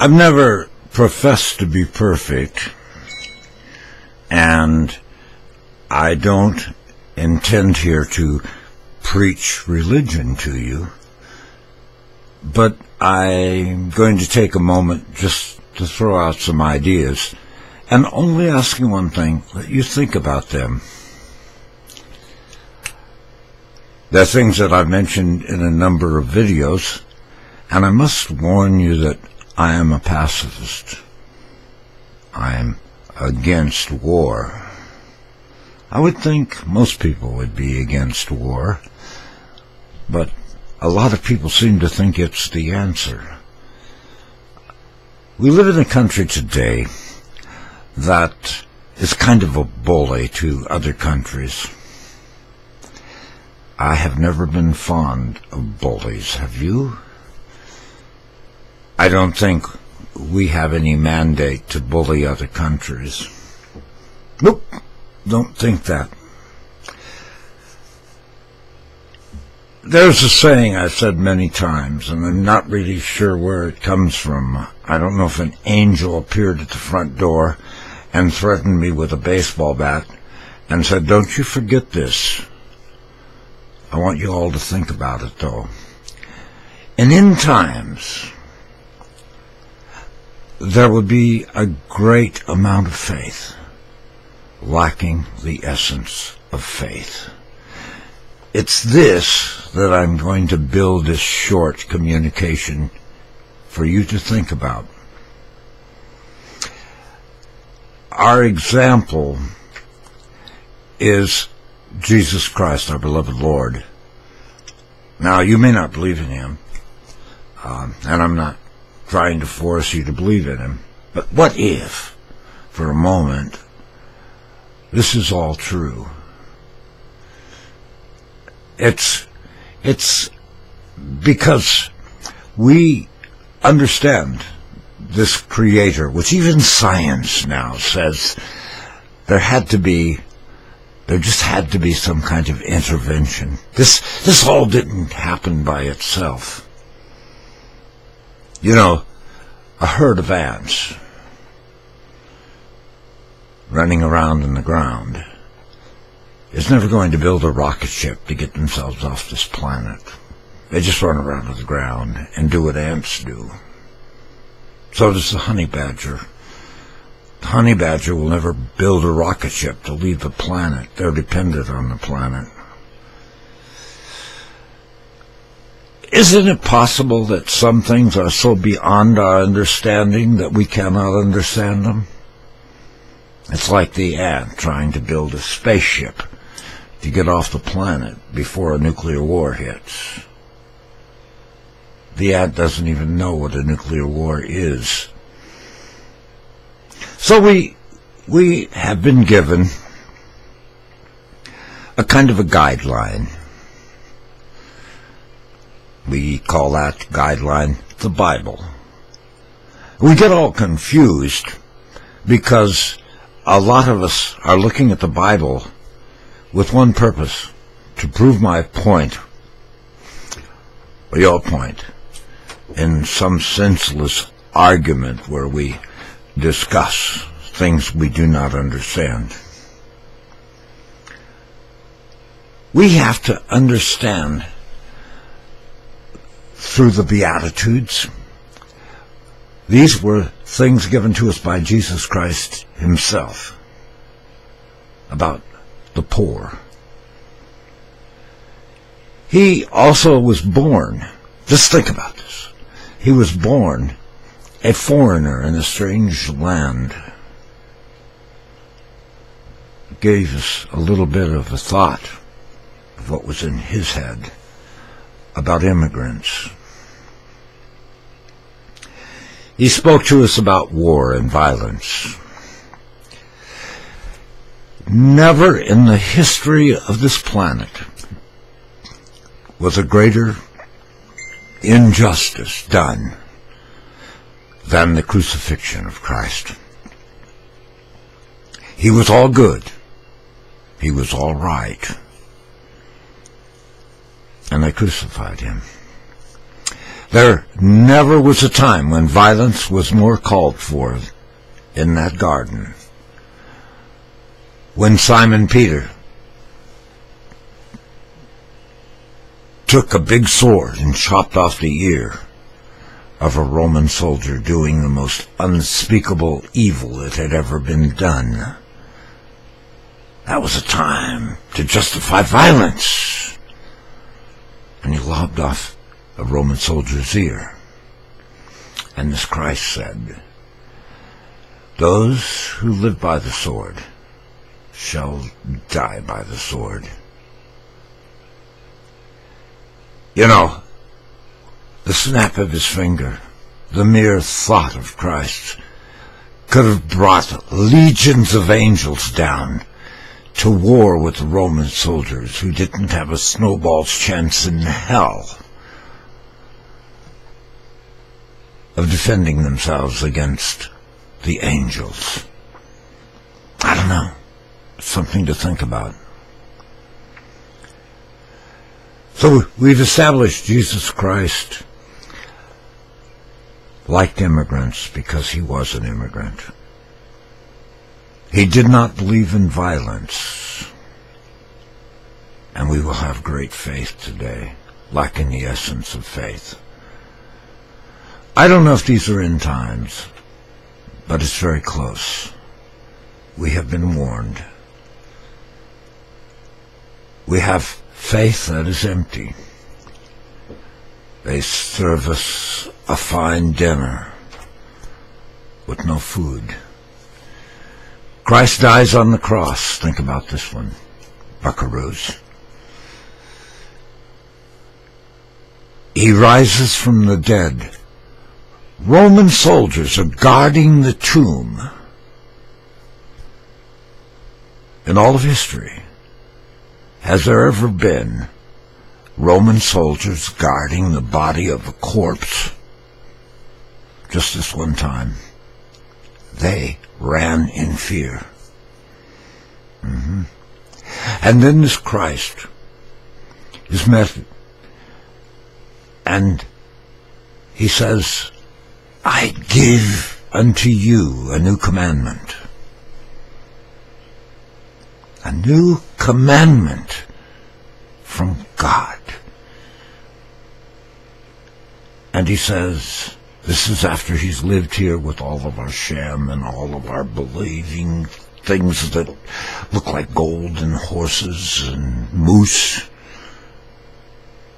I've never professed to be perfect, and I don't intend here to preach religion to you, but I'm going to take a moment just to throw out some ideas, and only asking one thing, that you think about them. They're things that I've mentioned in a number of videos, and I must warn you that I am a pacifist. I am against war. I would think most people would be against war, but a lot of people seem to think it's the answer. We live in a country today that is kind of a bully to other countries. I have never been fond of bullies. Have you? I don't think we have any mandate to bully other countries. Nope, don't think that. There's a saying I've said many times, and I'm not really sure where it comes from. I don't know if an angel appeared at the front door and threatened me with a baseball bat and said, "Don't you forget this." I want you all to think about it, though. In end times, there will be a great amount of faith lacking the essence of faith. It's this that I'm going to build this short communication for you to think about. Our example is Jesus Christ, our beloved Lord. Now, you may not believe in him, and I'm not trying to force you to believe in him, but what if, for a moment, this is all true? It's because we understand this creator, which even science now says there just had to be some kind of intervention. This all didn't happen by itself. You know, a herd of ants running around in the ground is never going to build a rocket ship to get themselves off this planet. They just run around on the ground and do what ants do. So does the honey badger. The honey badger will never build a rocket ship to leave the planet. They're dependent on the planet. Isn't it possible that some things are so beyond our understanding that we cannot understand them? It's like the ant trying to build a spaceship to get off the planet before a nuclear war hits. The ant doesn't even know what a nuclear war is. So we have been given a kind of a guideline. We call that guideline the Bible. We get all confused because a lot of us are looking at the Bible with one purpose: to prove my point, or your point, in some senseless argument where we discuss things we do not understand. We have to understand through the Beatitudes. These were things given to us by Jesus Christ himself about the poor. He also was born, just think about this, he was born a foreigner in a strange land. It gave us a little bit of a thought of what was in his head about immigrants. He spoke to us about war and violence. Never in the history of this planet was a greater injustice done than the crucifixion of Christ. He was all good. He was all right. And they crucified him. There never was a time when violence was more called for in that garden. When Simon Peter took a big sword and chopped off the ear of a Roman soldier doing the most unspeakable evil that had ever been done. That was a time to justify violence. And he lobbed off a Roman soldier's ear. And this Christ said, "Those who live by the sword shall die by the sword." You know, the snap of his finger, the mere thought of Christ, could have brought legions of angels down to war with the Roman soldiers who didn't have a snowball's chance in hell of defending themselves against the angels. I don't know. Something to think about. So we've established Jesus Christ liked immigrants because he was an immigrant. He did not believe in violence. And we will have great faith today, lacking the essence of faith. I don't know if these are end times, but it's very close. We have been warned. We have faith that is empty. They serve us a fine dinner with no food. Christ dies on the cross. Think about this one, buckaroos. He rises from the dead. Roman soldiers are guarding the tomb. In all of history, has there ever been Roman soldiers guarding the body of a corpse? Just this one time. They ran in fear. And then this Christ is met, and he says, "I give unto you a new commandment." A new commandment from God. And he says, this is after he's lived here with all of our sham and all of our believing things that look like gold and horses and moose.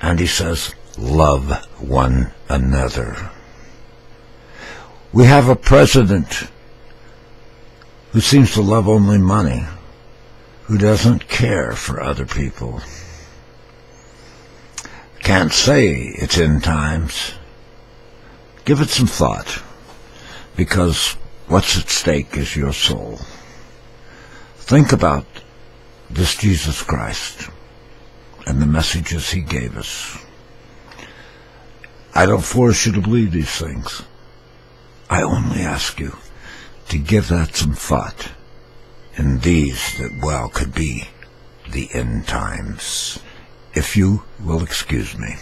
And he says, love one another. We have a president who seems to love only money, who doesn't care for other people. Can't say it's end times. Give it some thought, because what's at stake is your soul. Think about this Jesus Christ and the messages he gave us. I don't force you to believe these things. I only ask you to give that some thought in these that well could be the end times, if you will excuse me.